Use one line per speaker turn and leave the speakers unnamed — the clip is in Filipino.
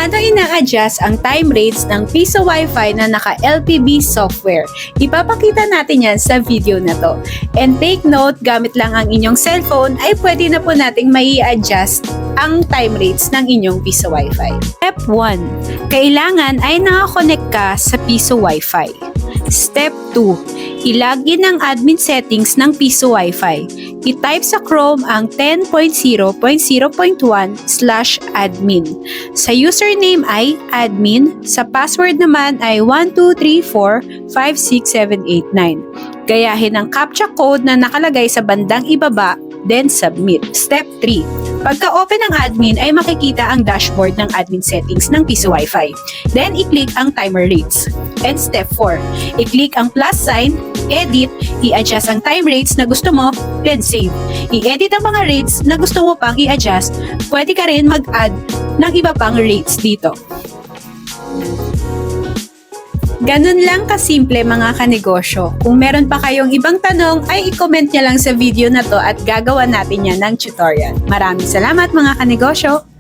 Paano ina-adjust ang time rates ng Piso Wi-Fi na naka-LPB software? Ipapakita natin yan sa video na to. And take note, gamit lang ang inyong cellphone ay pwede na po nating mai-adjust ang time rates ng inyong Piso Wi-Fi. Step 1. Kailangan ay nakakonect ka sa Piso Wi-Fi. Step 2. I-login ang admin settings ng Piso Wi-Fi. I-type sa Chrome ang 10.0.0.1/admin. Sa username ay admin, sa password naman ay 123456789. Gayahin ang CAPTCHA code na nakalagay sa bandang ibaba, then submit. Step 3. Pagka-open ng admin ay makikita ang dashboard ng admin settings ng Piso Wi-Fi. Then, i-click ang timer rates. And step 4. I-click ang plus sign, edit, i-adjust ang time rates na gusto mo, then save. I-edit ang mga rates na gusto mo pang i-adjust. Pwede ka rin mag-add ng iba pang rates dito. Ganun lang kasimple mga kanegosyo. Kung meron pa kayong ibang tanong ay i-comment nyo lang sa video na to at gagawa natin yan ng tutorial. Maraming salamat mga kanegosyo!